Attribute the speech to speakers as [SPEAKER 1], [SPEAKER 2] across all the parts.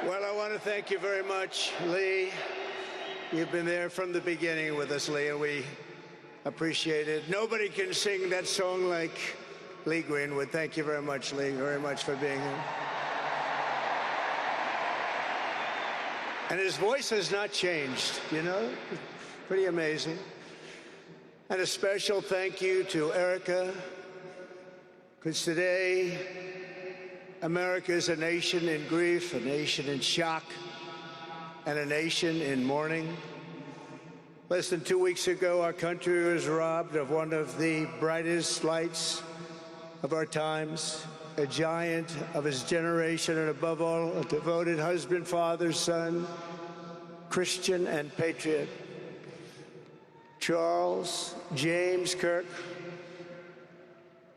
[SPEAKER 1] Well, I want to thank you very much, Lee. You've been there from the beginning with us, Lee, and we appreciate it. Nobody can sing that song like Lee Greenwood. Thank you very much, Lee, very much for being here. And his voice has not changed, you know? Pretty amazing. And a special thank you to Erica, because today, America is a nation in grief, a nation in shock, and a nation in mourning. Less than 2 weeks ago, our country was robbed of one of the brightest lights of our times, a giant of his generation, and above all, a devoted husband, father, son, Christian, and patriot. Charles James Kirk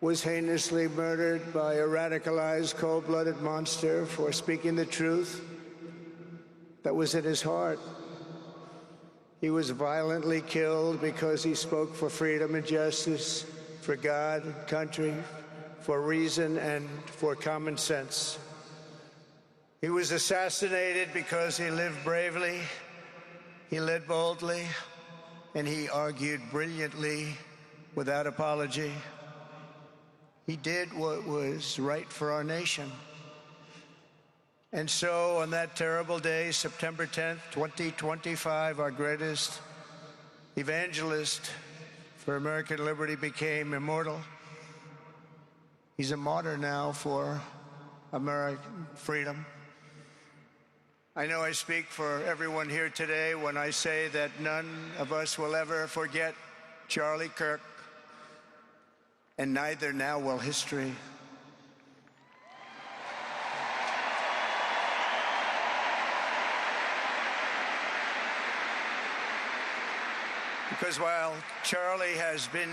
[SPEAKER 1] was heinously murdered by a radicalized, cold-blooded monster for speaking the truth that was in his heart. He was violently killed because he spoke for freedom and justice, for God and country, for reason and for common sense. He was assassinated because he lived bravely, he led boldly, and he argued brilliantly without apology. He did what was right for our nation. And so on that terrible day, September 10th, 2025, our greatest evangelist for American liberty became immortal. He's a martyr now for American freedom. I know I speak for everyone here today when I say that none of us will ever forget Charlie Kirk, and neither now will history. Because while Charlie has been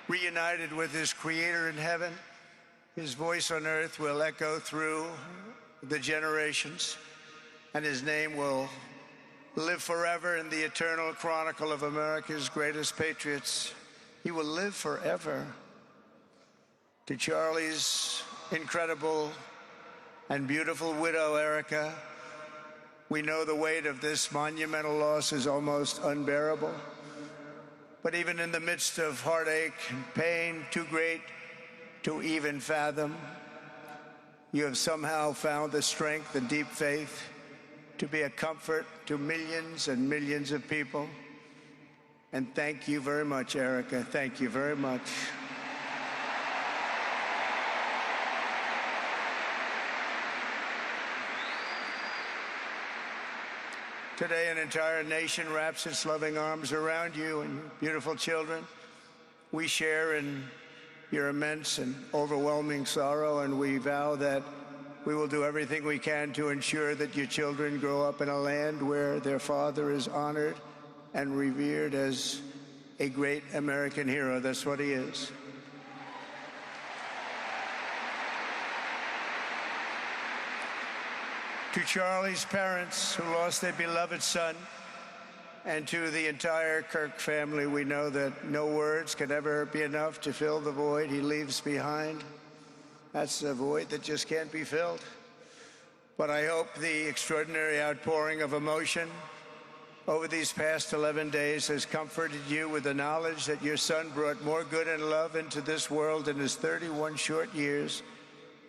[SPEAKER 1] reunited with his Creator in heaven, his voice on earth will echo through the generations, and his name will live forever in the eternal chronicle of America's greatest patriots. He will live forever. To Charlie's incredible and beautiful widow, Erica, we know the weight of this monumental loss is almost unbearable. But even in the midst of heartache and pain too great to even fathom, you have somehow found the strength and deep faith to be a comfort to millions and millions of people. And thank you very much, Erica. Thank you very much. Today, an entire nation wraps its loving arms around you and your beautiful children. We share in your immense and overwhelming sorrow, and we vow that we will do everything we can to ensure that your children grow up in a land where their father is honored and revered as a great American hero. That's what he is. To Charlie's parents who lost their beloved son, and to the entire Kirk family, we know that no words can ever be enough to fill the void he leaves behind. That's a void that just can't be filled. But I hope the extraordinary outpouring of emotion over these past 11 days has comforted you with the knowledge that your son brought more good and love into this world in his 31 short years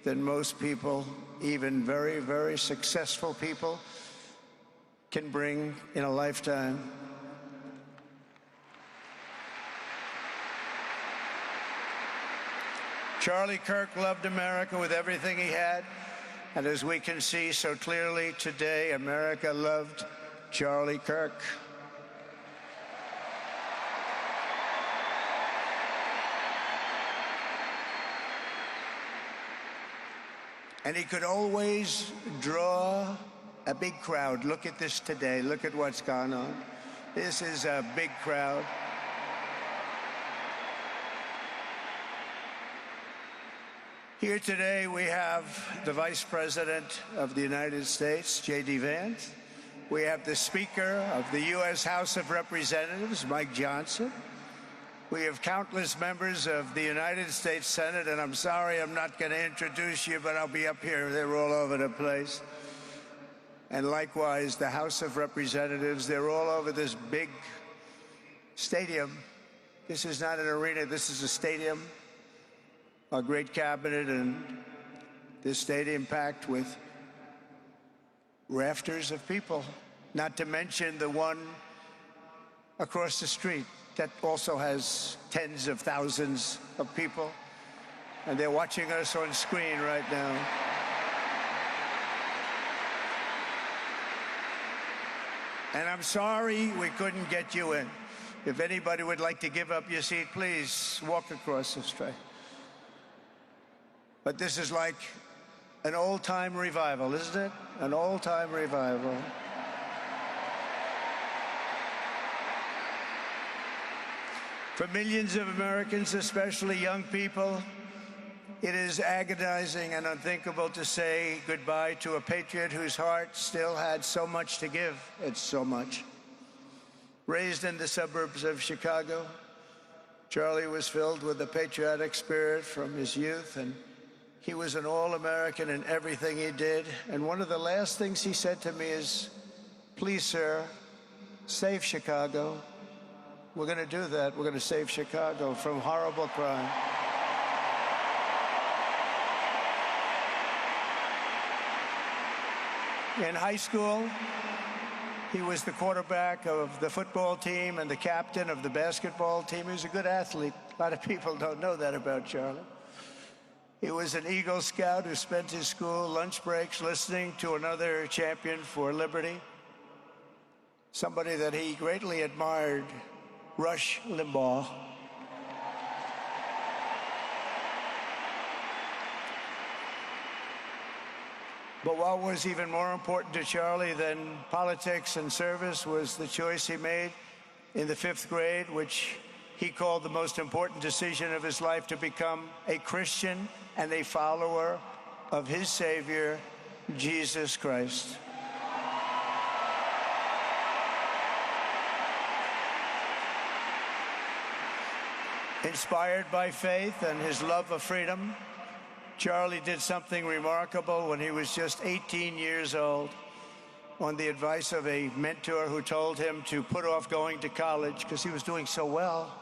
[SPEAKER 1] than most people, even very, very successful people, can bring in a lifetime. Charlie Kirk loved America with everything he had, and as we can see so clearly today, America loved Charlie Kirk. And he could always draw a big crowd. Look at this today. Look at what's gone on. This is a big crowd. Here today we have the Vice President of the United States, J.D. Vance. We have the Speaker of the U.S. House of Representatives, Mike Johnson. We have countless members of the United States Senate, and I'm sorry I'm not going to introduce you, but I'll be up here. They're all over the place. and likewise the House of Representatives. They're all over this big stadium. This is not an arena, this is a stadium. Our great cabinet and this stadium packed with rafters of people, not to mention the one across the street that also has tens of thousands of people, and they're watching us on screen right now. And I'm sorry we couldn't get you in. If anybody would like to give up your seat, please walk across the street. But this is like an old-time revival, isn't it? An old-time revival. For millions of Americans, especially young people, it is agonizing and unthinkable to say goodbye to a patriot whose heart still had so much to give. It's so much. Raised in the suburbs of Chicago, Charlie was filled with a patriotic spirit from his youth, and he was an all-American in everything he did. And one of the last things he said to me is, "Please, sir, save Chicago." We're going to do that. We're going to save Chicago from horrible crime. In high school, he was the quarterback of the football team and the captain of the basketball team. He was a good athlete. A lot of people don't know that about Charlie. He was an Eagle Scout who spent his school lunch breaks listening to another champion for liberty, somebody that he greatly admired, Rush Limbaugh. But what was even more important to Charlie than politics and service was the choice he made in the 5th grade, which he called the most important decision of his life, to become a Christian and a follower of his Savior, Jesus Christ. Inspired by faith and his love of freedom, Charlie did something remarkable when he was just 18 years old. On the advice of a mentor who told him to put off going to college because he was doing so well,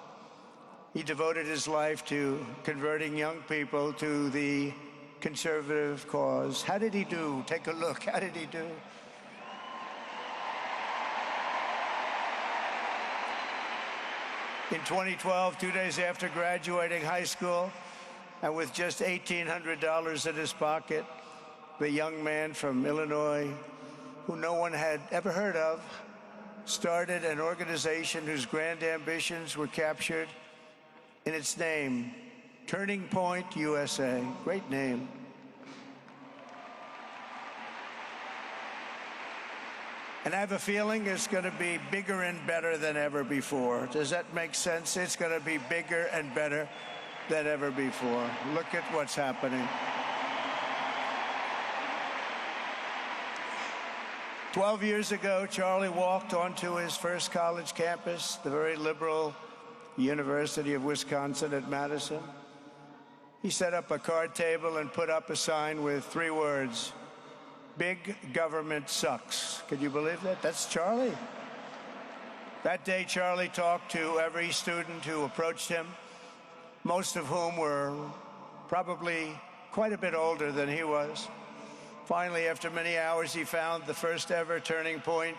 [SPEAKER 1] he devoted his life to converting young people to the conservative cause. How did he do? Take a look. How did he do? In 2012, 2 days after graduating high school, and with just $1,800 in his pocket, the young man from Illinois, who no one had ever heard of, started an organization whose grand ambitions were captured in its name, Turning Point USA. Great name. And I have a feeling it's going to be bigger and better than ever before. Does that make sense? It's going to be bigger and better than ever before. Look at what's happening. 12 years ago, Charlie walked onto his first college campus, the very liberal University of Wisconsin at Madison. He set up a card table and put up a sign with 3 words: "Big government sucks." Could you believe that? That's Charlie. That day, Charlie talked to every student who approached him, most of whom were probably quite a bit older than he was. Finally, after many hours, he found the first ever Turning Point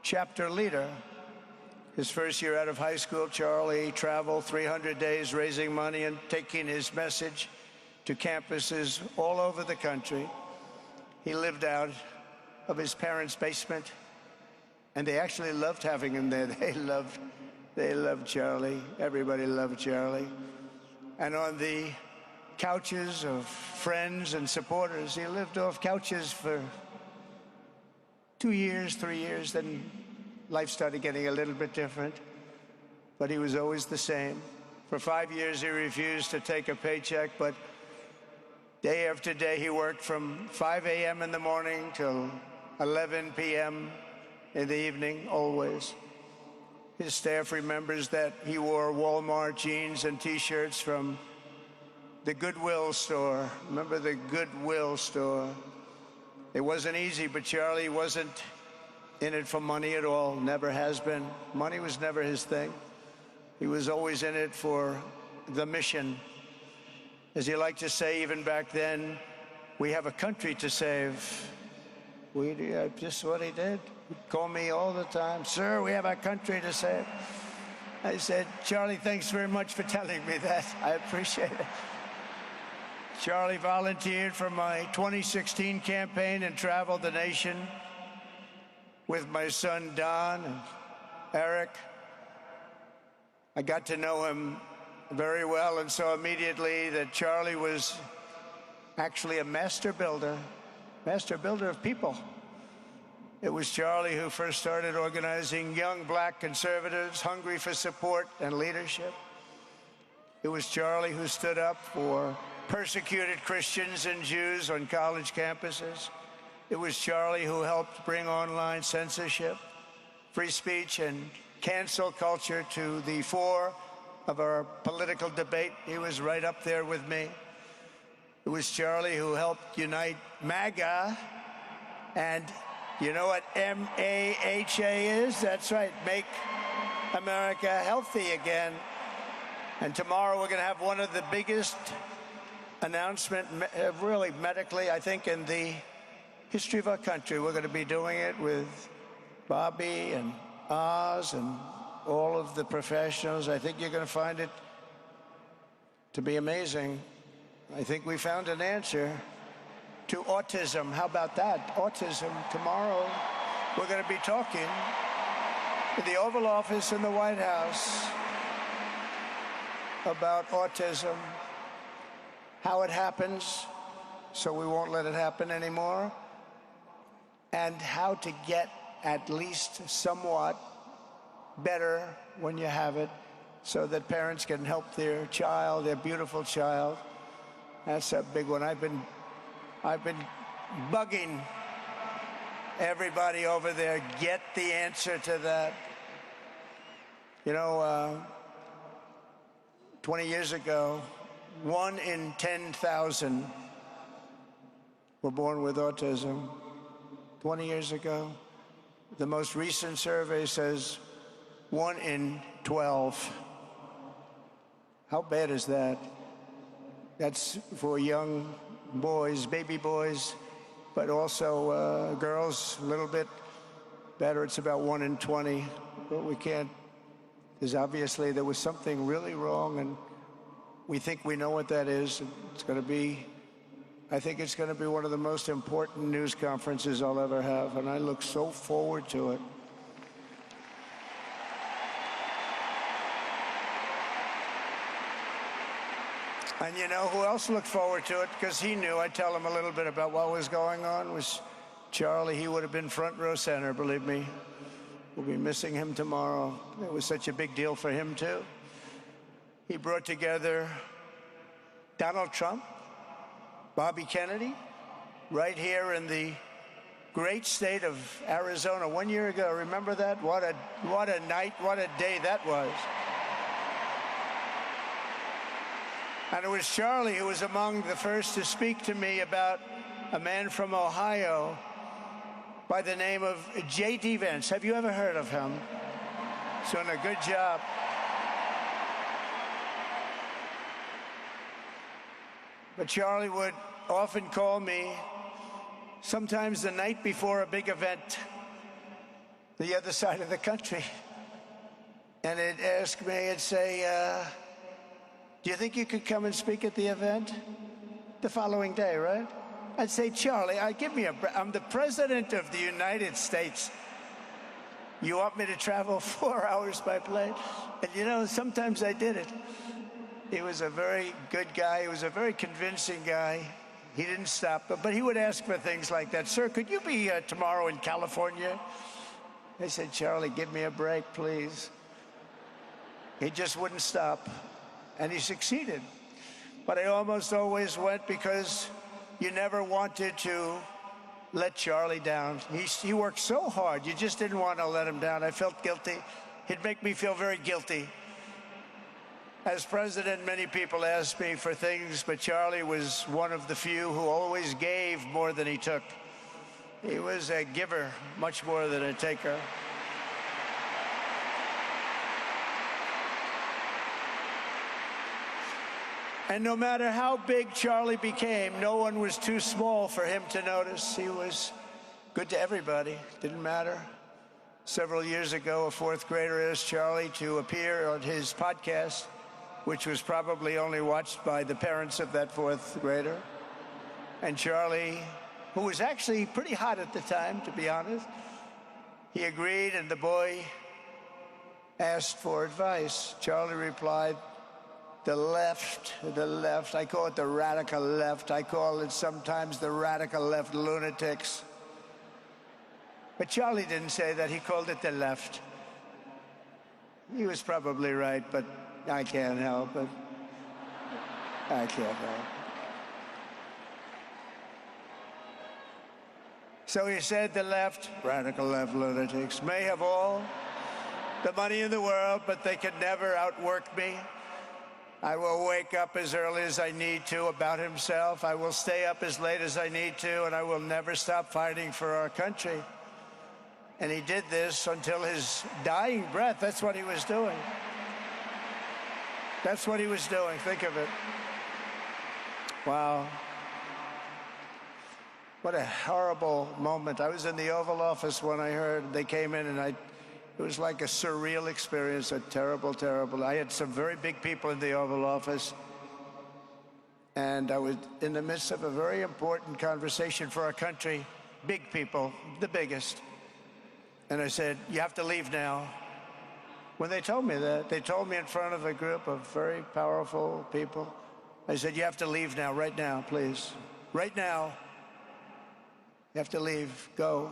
[SPEAKER 1] chapter leader. His first year out of high school, Charlie traveled 300 days raising money and taking his message to campuses all over the country. He lived out of his parents' basement, and they actually loved having him there. They loved Charlie. Everybody loved Charlie. And on the couches of friends and supporters, he lived off couches for 2 years, 3 years. Then life started getting a little bit different, but he was always the same. For 5 years, he refused to take a paycheck, but day after day, he worked from 5 a.m. in the morning till 11 p.m. in the evening, always. His staff remembers that he wore Walmart jeans and T-shirts from the Goodwill store. Remember the Goodwill store? It wasn't easy, but Charlie wasn't in it for money at all, never has been. Money was never his thing. He was always in it for the mission. As he liked to say even back then, we have a country to save. Just what he did. He'd call me all the time, sir, we have a country to save. I said, Charlie, thanks very much for telling me that. I appreciate it. Charlie volunteered for my 2016 campaign and traveled the nation with my son, Don, and Eric. I got to know him very well and saw immediately that Charlie was actually a master builder of people. It was Charlie who first started organizing young black conservatives hungry for support and leadership. It was Charlie who stood up for persecuted Christians and Jews on college campuses. It was Charlie who helped bring online censorship, free speech, and cancel culture to the fore of our political debate. He was right up there with me. It was Charlie who helped unite MAGA, and you know what M-A-H-A is? That's right, Make America Healthy Again. And tomorrow we're going to have one of the biggest announcements, really medically, I think, in the history of our country. We're going to be doing it with Bobby and Oz and all of the professionals. I think you're going to find it to be amazing. I think we found an answer to autism. How about that? Autism. Tomorrow, we're going to be talking in the Oval Office in the White House about autism, how it happens, so we won't let it happen anymore, and how to get at least somewhat better when you have it, so that parents can help their child, their beautiful child. That's a big one. I've been bugging everybody over there, get the answer to that. You know, 20 years ago, 1 in 10,000 were born with autism. 20 years ago. The most recent survey says 1 in 12. How bad is that? That's for young boys, baby boys, but also girls, a little bit better. It's about 1 in 20. But we can't, because obviously there was something really wrong, and we think we know what that is. It's going to be, I think it's going to be one of the most important news conferences I'll ever have, and I look so forward to it. And you know who else looked forward to it? Because he knew. I tell him a little bit about what was going on. Was Charlie. He would have been front row center, believe me. We'll be missing him tomorrow. It was such a big deal for him, too. He brought together Donald Trump, Bobby Kennedy, right here in the great state of Arizona 1 year ago. Remember that? What a night, what a day that was. And it was Charlie who was among the first to speak to me about a man from Ohio by the name of J.D. Vance. Have you ever heard of him? He's doing a good job. But Charlie would often call me, sometimes the night before a big event, the other side of the country. And he'd ask me, he'd say, do you think you could come and speak at the event? The following day, right? I'd say, Charlie, I'm the president of the United States. You want me to travel 4 hours by plane? And you know, sometimes I did it. He was a very good guy. He was a very convincing guy. He didn't stop, but he would ask for things like that. Sir, could you be tomorrow in California? I said, Charlie, give me a break, please. He just wouldn't stop. And he succeeded. But I almost always went because you never wanted to let Charlie down. He worked so hard. You just didn't want to let him down. I felt guilty. He'd make me feel very guilty. As president, many people asked me for things, but Charlie was one of the few who always gave more than he took. He was a giver, much more than a taker. And no matter how big Charlie became, no one was too small for him to notice. He was good to everybody. Didn't matter. Several years ago, a fourth grader asked Charlie to appear on his podcast, which was probably only watched by the parents of that fourth grader. And Charlie, who was actually pretty hot at the time, to be honest, he agreed, and the boy asked for advice. Charlie replied, the left, I call it the radical left. I call it sometimes the radical left lunatics. But Charlie didn't say that. He called it the left. He was probably right, but I can't help it. I can't help it. So he said the left, radical left lunatics, may have all the money in the world, but they could never outwork me. I will wake up as early as I need to, about himself. I will stay up as late as I need to, and I will never stop fighting for our country. And he did this until his dying breath. That's what he was doing. That's what he was doing. Think of it. Wow. What a horrible moment. I was in the Oval Office when I heard they came in, and it was like a surreal experience, a terrible, terrible. I had some very big people in the Oval Office, and I was in the midst of a very important conversation for our country, big people, the biggest. And I said, you have to leave now. When they told me that, they told me in front of a group of very powerful people. I said, you have to leave now, right now, please. Right now. You have to leave, go.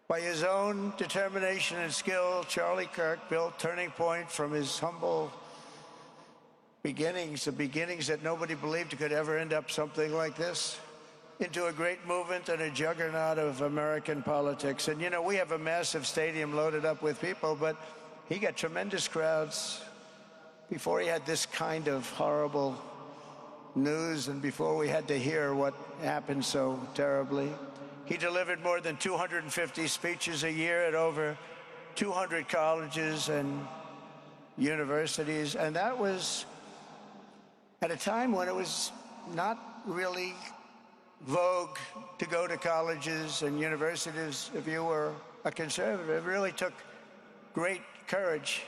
[SPEAKER 1] By his own determination and skill, Charlie Kirk built Turning Point from his humble beginnings, the beginnings that nobody believed could ever end up something like this, into a great movement and a juggernaut of American politics. And, you know, we have a massive stadium loaded up with people, but he got tremendous crowds before he had this kind of horrible news and before we had to hear what happened so terribly. He delivered more than 250 speeches a year at over 200 colleges and universities, and that was at a time when it was not really vogue to go to colleges and universities if you were a conservative. It really took great courage.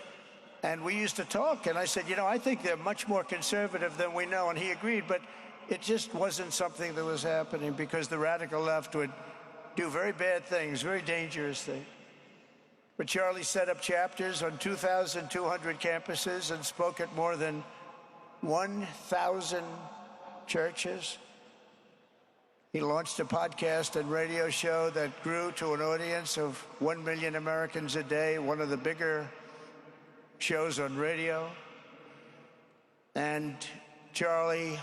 [SPEAKER 1] And we used to talk, and I said, you know, I think they're much more conservative than we know, and he agreed, but it just wasn't something that was happening because the radical left would do very bad things, very dangerous things. But Charlie set up chapters on 2,200 campuses and spoke at more than 1,000 churches. He launched a podcast and radio show that grew to an audience of 1 million Americans a day, one of the bigger shows on radio. And Charlie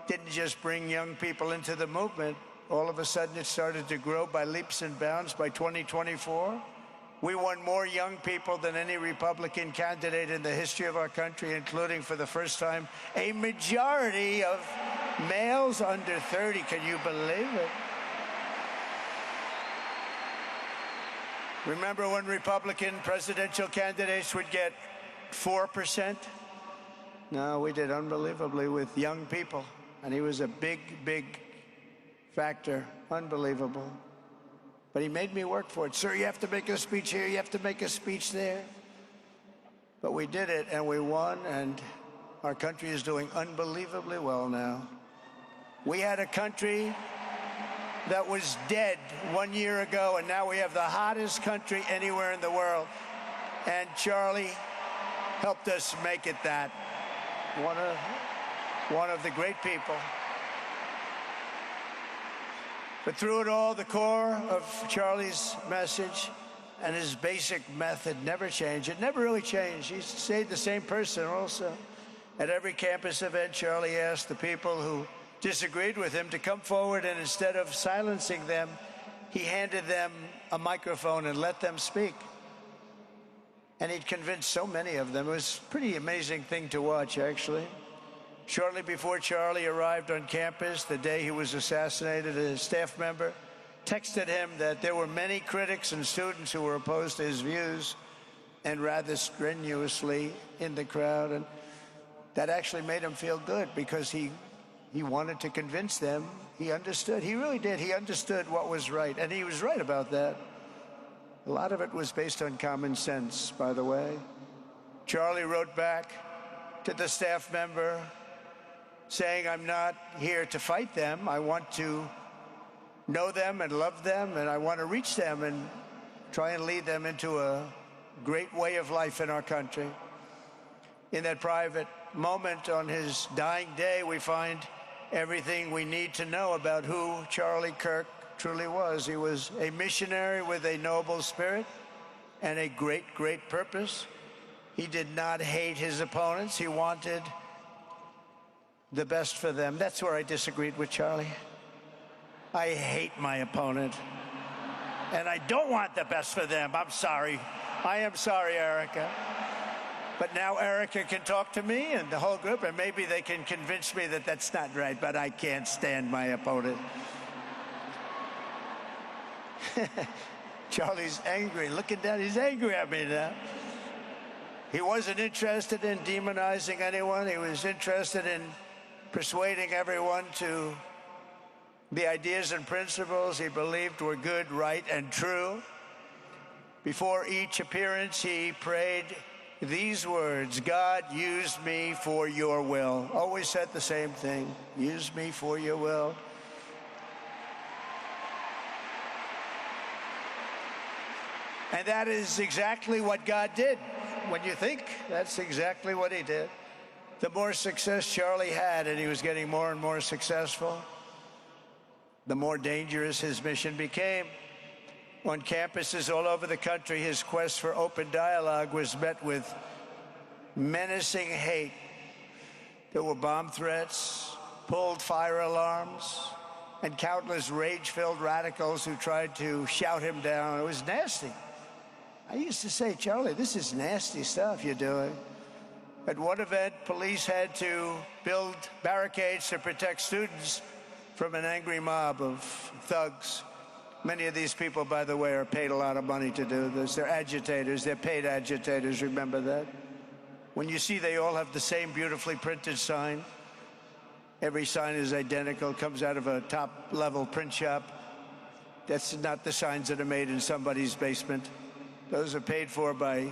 [SPEAKER 1] didn't just bring young people into the movement. All of a sudden, it started to grow by leaps and bounds. By 2024, we won more young people than any Republican candidate in the history of our country, including, for the first time, a majority of males under 30. Can you believe it? Remember when Republican presidential candidates would get 4%? No, we did unbelievably with young people. And he was a big, big factor. Unbelievable. But he made me work for it. Sir, you have to make a speech here, you have to make a speech there. But we did it, and we won, and our country is doing unbelievably well now. We had a country that was dead 1 year ago, and now we have the hottest country anywhere in the world. And Charlie helped us make it that. One of the great people. But through it all, the core of Charlie's message and his basic method never changed. It never really changed. He stayed the same person also. At every campus event, Charlie asked the people who disagreed with him to come forward, and instead of silencing them, he handed them a microphone and let them speak. And he'd convinced so many of them. It was a pretty amazing thing to watch, actually. Shortly before Charlie arrived on campus, the day he was assassinated, a staff member texted him that there were many critics and students who were opposed to his views and rather strenuously in the crowd. And that actually made him feel good because he wanted to convince them. He understood. He really did. He understood what was right. And he was right about that. A lot of it was based on common sense, by the way. Charlie wrote back to the staff member saying, "I'm not here to fight them. I want to know them and love them, and I want to reach them and try and lead them into a great way of life in our country." In that private moment on his dying day, we find everything we need to know about who Charlie Kirk truly was. He was a missionary with a noble spirit and a great, great purpose. He did not hate his opponents. He wanted the best for them. That's where I disagreed with Charlie. I hate my opponent, and I don't want the best for them. I'm sorry. I am sorry, Erica. But now Erica can talk to me and the whole group, and maybe they can convince me that that's not right, but I can't stand my opponent. Charlie's angry. Looking down, he's angry at me now. He wasn't interested in demonizing anyone. He was interested in persuading everyone to the ideas and principles he believed were good, right, and true. Before each appearance, he prayed these words: "God, use me for your will." Always said the same thing: use me for your will. And that is exactly what God did. When you think, that's exactly what he did. The more success Charlie had, and he was getting more and more successful, the more dangerous his mission became. On campuses all over the country, his quest for open dialogue was met with menacing hate. There were bomb threats, pulled fire alarms, and countless rage-filled radicals who tried to shout him down. It was nasty. I used to say, "Charlie, this is nasty stuff you're doing." At one event, police had to build barricades to protect students from an angry mob of thugs. Many of these people, by the way, are paid a lot of money to do this. They're agitators. They're paid agitators. Remember that. When you see they all have the same beautifully printed sign, every sign is identical, comes out of a top-level print shop. That's not the signs that are made in somebody's basement. Those are paid for by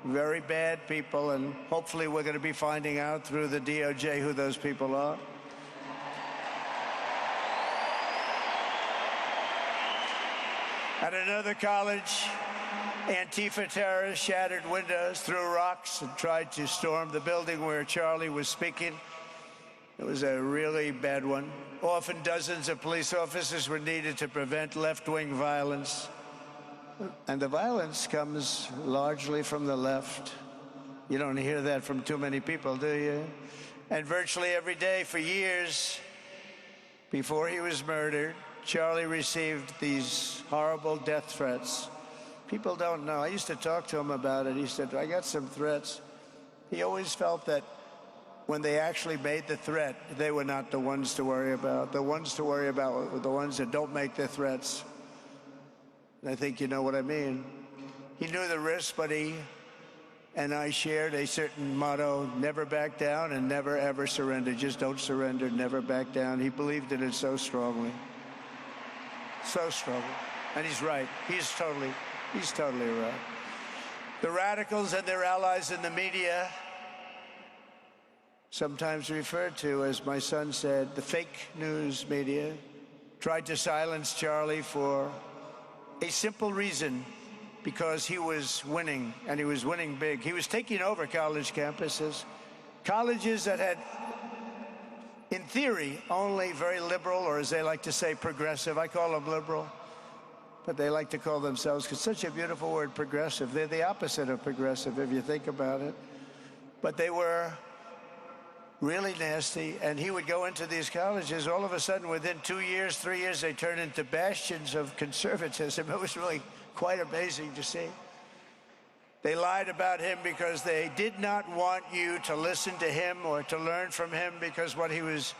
[SPEAKER 1] very bad people, and hopefully we're going to be finding out through the DOJ who those people are. At another college, Antifa terrorists shattered windows, threw rocks, and tried to storm the building where Charlie was speaking. It was a really bad one. Often dozens of police officers were needed to prevent left-wing violence. And the violence comes largely from the left. You don't hear that from too many people, do you? And virtually every day for years before he was murdered, Charlie received these horrible death threats. People don't know. I used to talk to him about it. He said, "I got some threats." He always felt that when they actually made the threat, they were not the ones to worry about. The ones to worry about were the ones that don't make the threats. And I think you know what I mean. He knew the risks, but he and I shared a certain motto: never back down and never, ever surrender. Just don't surrender, never back down. He believed in it so strongly. So strongly. And he's right. He's totally right. The radicals and their allies in the media, sometimes referred to, as my son said, the fake news media, tried to silence Charlie for a simple reason: because he was winning, and he was winning big. He was taking over college campuses, colleges that had, in theory, only very liberal, or as they like to say, progressive. I call them liberal, but they like to call themselves, because such a beautiful word, progressive. They're the opposite of progressive, if you think about it. But they were really nasty, and he would go into these colleges. All of a sudden, within 2 years, 3 years, they turned into bastions of conservatism. It was really quite amazing to see. They lied about him because they did not want you to listen to him or to learn from him, because what he was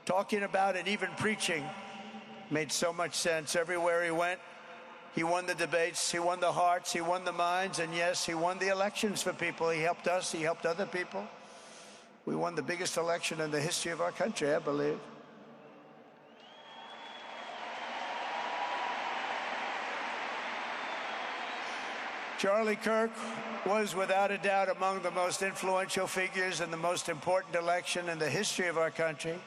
[SPEAKER 1] talking about and even preaching made so much sense. Everywhere he went, he won the debates, he won the hearts, he won the minds, and yes, he won the elections for people. He helped us, he helped other people. We won the biggest election in the history of our country, I believe. Charlie Kirk was without a doubt among the most influential figures in the most important election in the history of our country.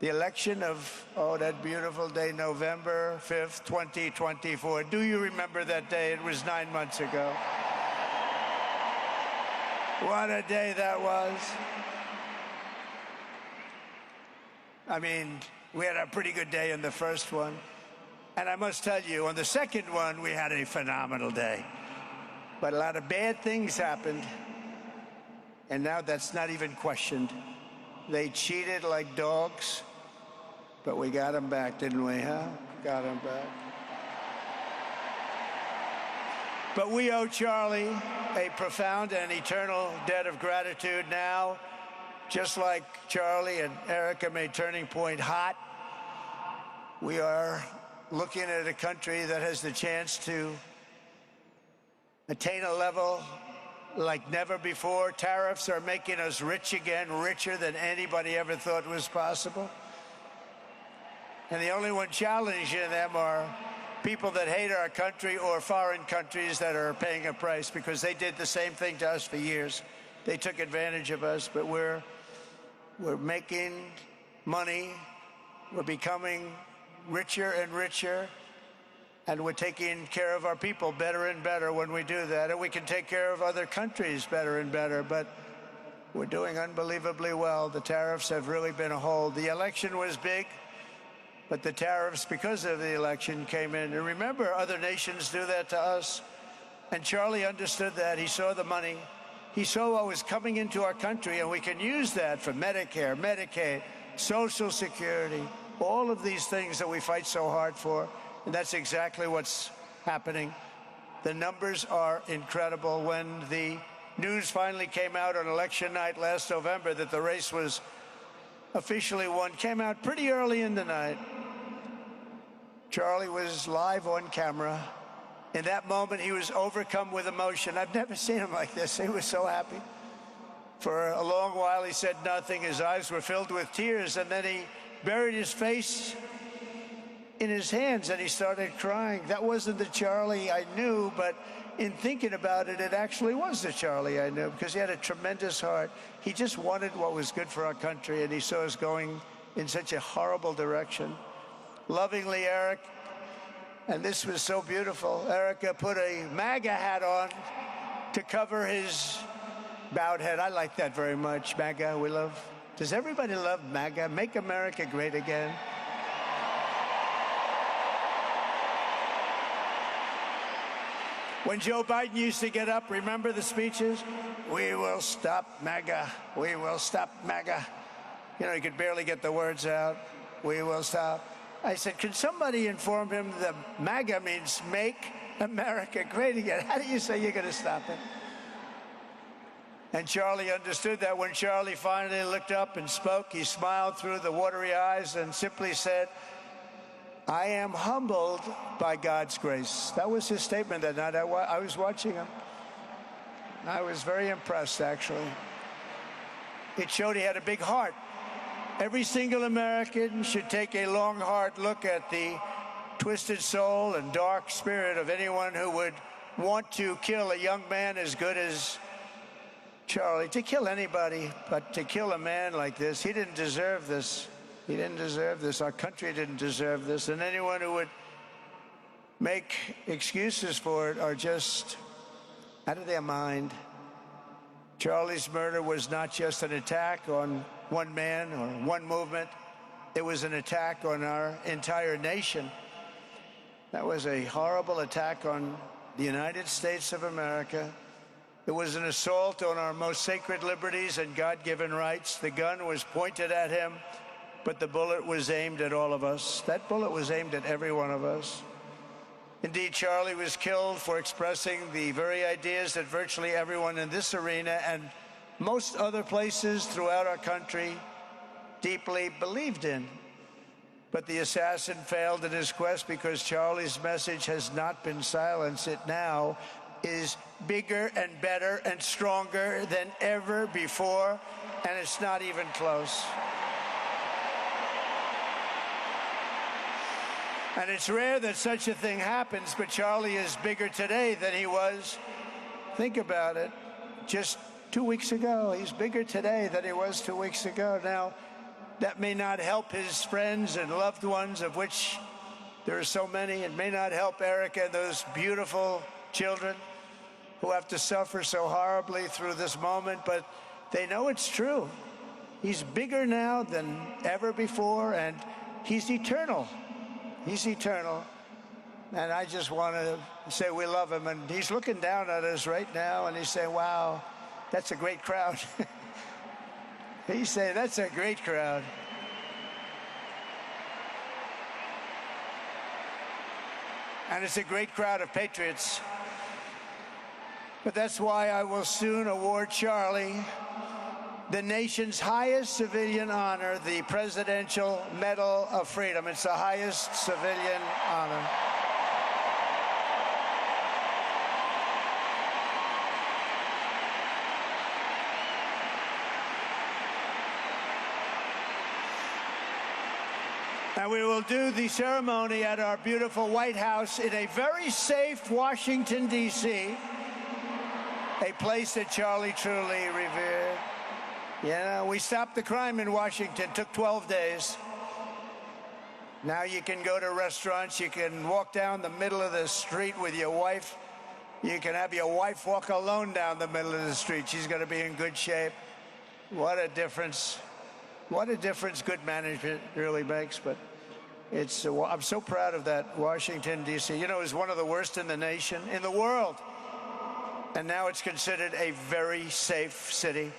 [SPEAKER 1] The election of, oh, that beautiful day, November 5th, 2024. Do you remember that day? It was 9 months ago. What a day that was. I mean, we had a pretty good day in the first one. And I must tell you, on the second one, we had a phenomenal day. But a lot of bad things happened. And now that's not even questioned. They cheated like dogs, but we got them back, didn't we, huh? Got them back. But we owe Charlie a profound and eternal debt of gratitude now. Just like Charlie and Erica made Turning Point hot, we are looking at a country that has the chance to attain a level like never before. Tariffs are making us rich again, richer than anybody ever thought was possible. And the only one challenging them are people that hate our country or foreign countries that are paying a price, because they did the same thing to us for years. They took advantage of us, but we're making money. We're becoming richer and richer. And we're taking care of our people better and better when we do that. And we can take care of other countries better and better. But we're doing unbelievably well. The tariffs have really been a hold. The election was big, but the tariffs, because of the election, came in. And remember, other nations do that to us. And Charlie understood that. He saw the money. He saw what was coming into our country, and we can use that for Medicare, Medicaid, Social Security, all of these things that we fight so hard for. And that's exactly what's happening. The numbers are incredible. When the news finally came out on election night last November that the race was officially won, came out pretty early in the night. Charlie was live on camera. In that moment, he was overcome with emotion. I've never seen him like this. He was so happy. For a long while, he said nothing. His eyes were filled with tears, and then he buried his face in his hands and he started crying. That wasn't the Charlie I knew, but in thinking about it, it actually was the Charlie I knew, because he had a tremendous heart. He just wanted what was good for our country, and he saw us going in such a horrible direction. Lovingly, Eric, and this was so beautiful, Erica put a MAGA hat on to cover his bowed head. I like that very much. MAGA, we love. Does everybody love MAGA? Make America Great Again. When Joe Biden used to get up, remember the speeches? We will stop MAGA. We will stop MAGA. You know, he could barely get the words out. We will stop. I said, can somebody inform him that MAGA means Make America Great Again? How do you say you're going to stop it? And Charlie understood that. When Charlie finally looked up and spoke, he smiled through the watery eyes and simply said, I am humbled by God's grace. That was his statement that night. I was watching him. I was very impressed, actually. It showed he had a big heart. Every single American should take a long, hard look at the twisted soul and dark spirit of anyone who would want to kill a young man as good as Charlie. To kill anybody, but to kill a man like this, he didn't deserve this. He didn't deserve this. Our country didn't deserve this. And anyone who would make excuses for it are just out of their mind. Charlie's murder was not just an attack on one man or one movement. It was an attack on our entire nation. That was a horrible attack on the United States of America. It was an assault on our most sacred liberties and God-given rights. The gun was pointed at him, but the bullet was aimed at all of us. That bullet was aimed at every one of us. Indeed, Charlie was killed for expressing the very ideas that virtually everyone in this arena and most other places throughout our country deeply believed in. But the assassin failed in his quest because Charlie's message has not been silenced. It now is bigger and better and stronger than ever before, and it's not even close. And it's rare that such a thing happens, but Charlie is bigger today than he was, think about it, just 2 weeks ago. He's bigger today than he was 2 weeks ago. Now, that may not help his friends and loved ones, of which there are so many. It may not help Erica and those beautiful children who have to suffer so horribly through this moment, but they know it's true. He's bigger now than ever before, and he's eternal. He's eternal. And I just want to say we love him. And he's looking down at us right now, and he's saying, wow, that's a great crowd. He's saying, that's a great crowd. And it's a great crowd of patriots. But that's why I will soon award Charlie the nation's highest civilian honor, the Presidential Medal of Freedom. It's the highest civilian honor. And we will do the ceremony at our beautiful White House in a very safe Washington, D.C., a place that Charlie truly revered. You know, we stopped the crime in Washington. Took 12 days. Now you can go to restaurants. You can walk down the middle of the street with your wife. You can have your wife walk alone down the middle of the street. She's going to be in good shape. What a difference. What a difference good management really makes. But it's, I'm so proud of that Washington, D.C. You know, it's one of the worst in the nation, in the world. And now it's considered a very safe city.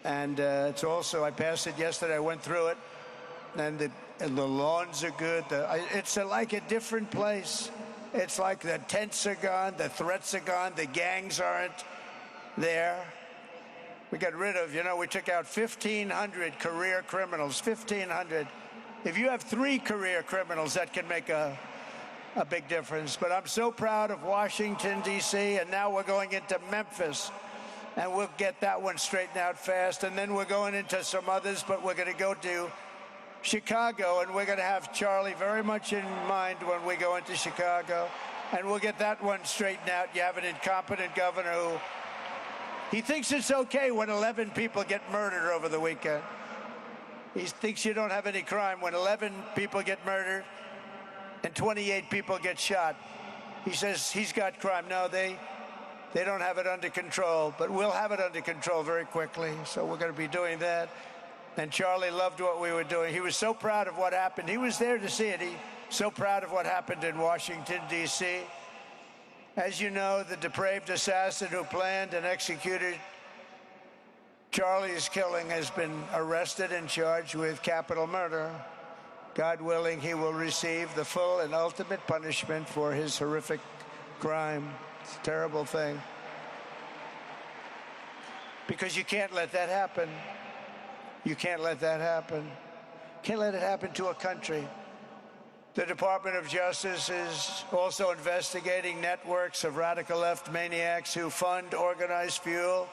[SPEAKER 1] And it's also, I passed it yesterday, I went through it, and the lawns are good. It's like a different place. It's like the tents are gone, the threats are gone, the gangs aren't there. We got rid of, you know, we took out 1,500 career criminals, 1,500. If you have 3 career criminals, that can make a big difference. But I'm so proud of Washington, D.C., and now we're going into Memphis. And we'll get that one straightened out fast. And then we're going into some others, but we're going to go to Chicago, and we're going to have Charlie very much in mind when we go into Chicago. And we'll get that one straightened out. You have an incompetent governor who, he thinks it's okay when 11 people get murdered over the weekend. He thinks you don't have any crime when 11 people get murdered and 28 people get shot. He says he's got crime. No, they don't have it under control, but we'll have it under control very quickly. So we're going to be doing that. And Charlie loved what we were doing. He was so proud of what happened. He was there to see it. He so proud of what happened in Washington, D.C. As you know, the depraved assassin who planned and executed Charlie's killing has been arrested and charged with capital murder. God willing, he will receive the full and ultimate punishment for his horrific crime. It's a terrible thing. Because you can't let that happen. You can't let that happen. Can't let it happen to a country. The Department of Justice is also investigating networks of radical left maniacs who fund, organize, fuel,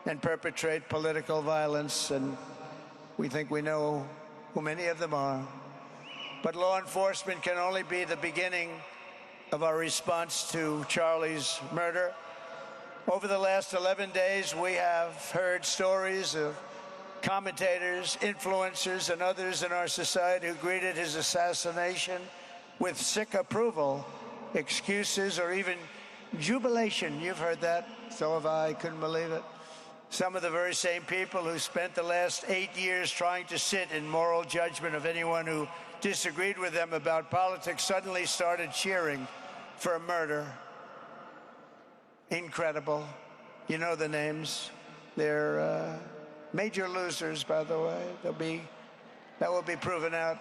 [SPEAKER 1] and perpetrate political violence. And we think we know who many of them are. But law enforcement can only be the beginning of our response to Charlie's murder. Over the last 11 days, we have heard stories of commentators, influencers, and others in our society who greeted his assassination with sick approval, excuses, or even jubilation. You've heard that. So have I. Couldn't believe it. Some of the very same people who spent the last 8 years trying to sit in moral judgment of anyone who disagreed with them about politics suddenly started cheering for a murder. Incredible. You know the names. They're major losers, by the way. That will be proven out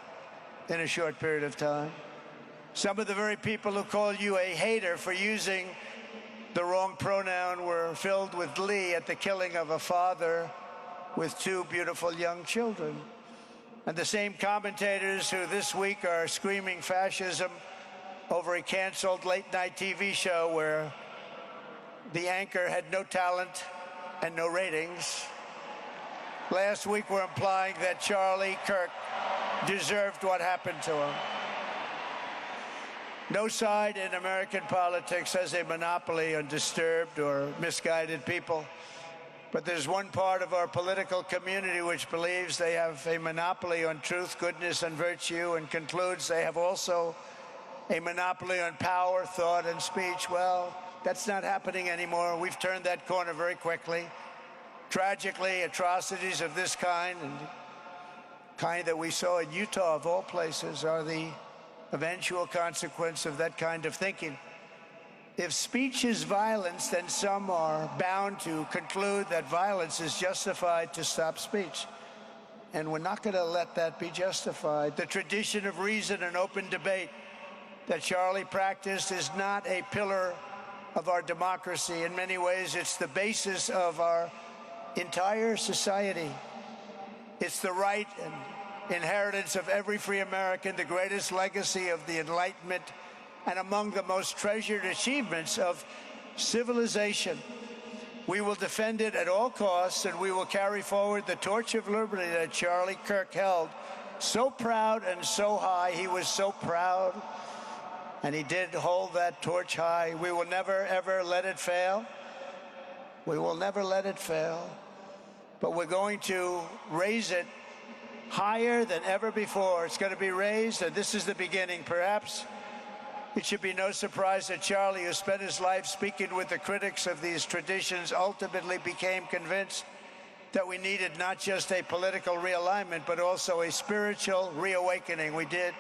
[SPEAKER 1] in a short period of time. Some of the very people who call you a hater for using the wrong pronoun were filled with glee at the killing of a father with two beautiful young children. And the same commentators who this week are screaming fascism over a canceled late-night TV show where the anchor had no talent and no ratings, last week were implying that Charlie Kirk deserved what happened to him. No side in American politics has a monopoly on disturbed or misguided people. But there's one part of our political community which believes they have a monopoly on truth, goodness, and virtue, and concludes they have also a monopoly on power, thought, and speech. Well, that's not happening anymore. We've turned that corner very quickly. Tragically, atrocities of this kind, and kind that we saw in Utah, of all places, are the eventual consequence of that kind of thinking. If speech is violence, then some are bound to conclude that violence is justified to stop speech. And we're not going to let that be justified. The tradition of reason and open debate that Charlie practiced is not a pillar of our democracy. In many ways, it's the basis of our entire society. It's the right and inheritance of every free American, the greatest legacy of the Enlightenment, and among the most treasured achievements of civilization. We will defend it at all costs, and we will carry forward the torch of liberty that Charlie Kirk held so proud and so high. He was so proud, and he did hold that torch high. We will never, ever let it fail. We will never let it fail. But we're going to raise it higher than ever before. It's going to be raised, and this is the beginning. Perhaps it should be no surprise that Charlie, who spent his life speaking with the critics of these traditions, ultimately became convinced that we needed not just a political realignment, but also a spiritual reawakening. We did.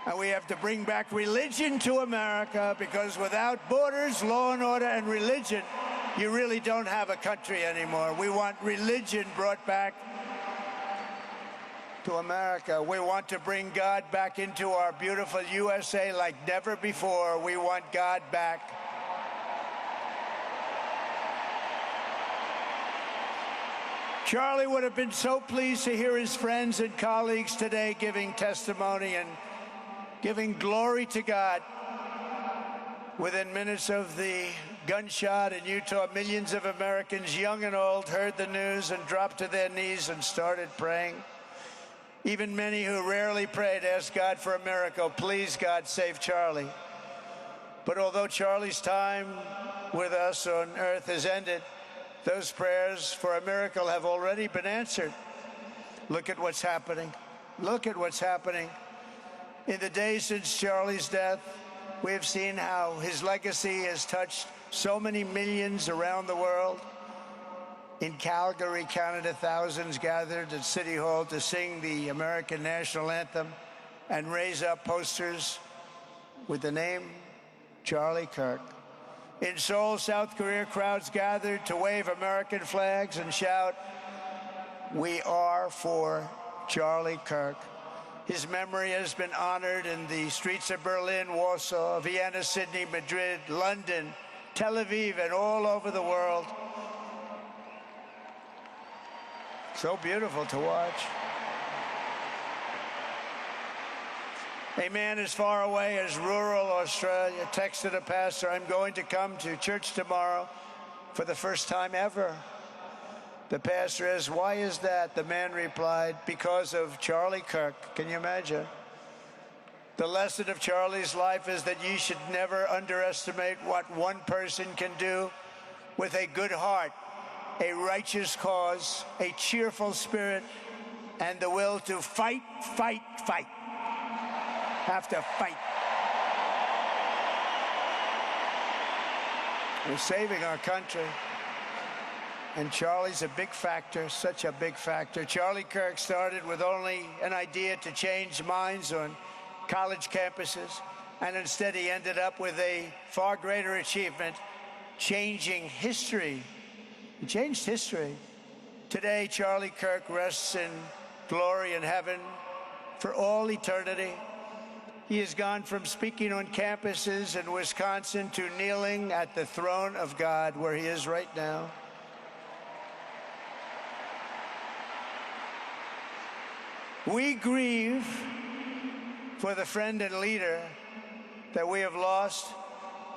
[SPEAKER 1] And we have to bring back religion to America, because without borders, law and order, and religion, you really don't have a country anymore. We want religion brought back to America. We want to bring God back into our beautiful USA like never before. We want God back. Charlie would have been so pleased to hear his friends and colleagues today giving testimony and giving glory to God. Within minutes of the gunshot in Utah, millions of Americans, young and old, heard the news and dropped to their knees and started praying. Even many who rarely prayed asked God for a miracle. Please, God, save Charlie. But although Charlie's time with us on earth has ended, those prayers for a miracle have already been answered. Look at what's happening. Look at what's happening. In the days since Charlie's death, we have seen how his legacy has touched so many millions around the world. In Calgary, Canada, thousands gathered at City Hall to sing the American national anthem and raise up posters with the name Charlie Kirk. In Seoul, South Korea, crowds gathered to wave American flags and shout, "We are for Charlie Kirk." His memory has been honored in the streets of Berlin, Warsaw, Vienna, Sydney, Madrid, London, Tel Aviv, and all over the world. So beautiful to watch. A man as far away as rural Australia texted a pastor, "I'm going to come to church tomorrow for the first time ever." The pastor asked, "Why is that?" The man replied, "Because of Charlie Kirk." Can you imagine? The lesson of Charlie's life is that you should never underestimate what one person can do with a good heart, a righteous cause, a cheerful spirit, and the will to fight, fight, fight. Have to fight. We're saving our country. And Charlie's a big factor, such a big factor. Charlie Kirk started with only an idea to change minds on college campuses, and instead he ended up with a far greater achievement, changing history. He changed history. Today, Charlie Kirk rests in glory in heaven for all eternity. He has gone from speaking on campuses in Wisconsin to kneeling at the throne of God, where he is right now. We grieve for the friend and leader that we have lost,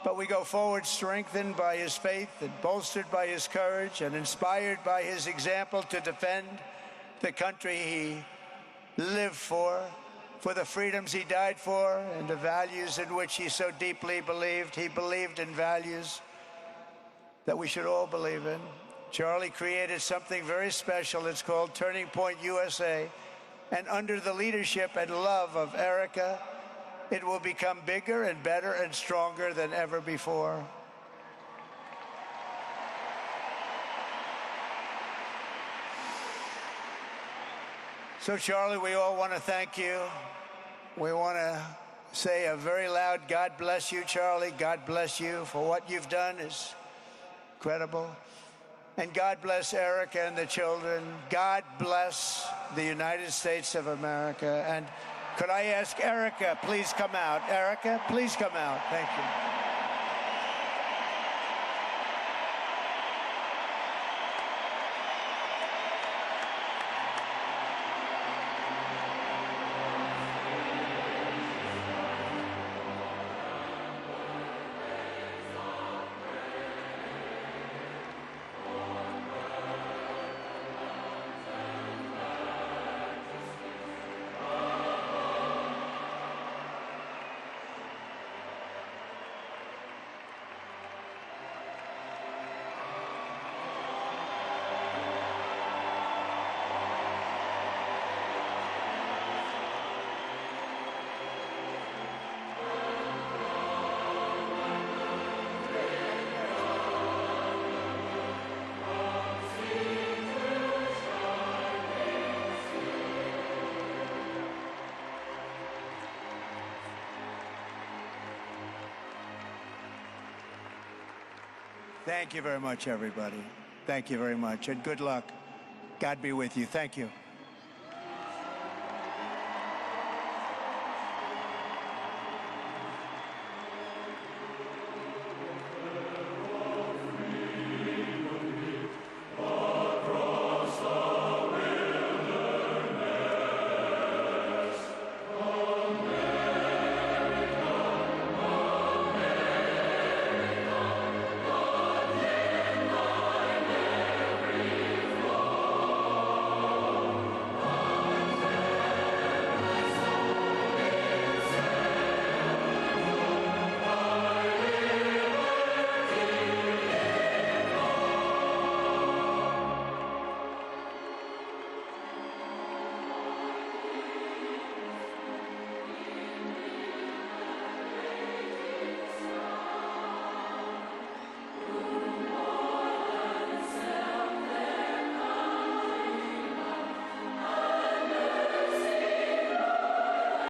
[SPEAKER 1] but we go forward strengthened by his faith and bolstered by his courage and inspired by his example to defend the country he lived for the freedoms he died for, and the values in which he so deeply believed. He believed in values that we should all believe in. Charlie created something very special. It's called Turning Point USA. And under the leadership and love of Erica, it will become bigger and better and stronger than ever before. So, Charlie, we all want to thank you. We want to say a very loud God bless you, Charlie. God bless you for what you've done is incredible. And God bless Erica and the children. God bless the United States of America. And could I ask Erica, please come out. Erica, please come out. Thank you. Thank you very much, everybody. Thank you very much, and good luck. God be with you. Thank you.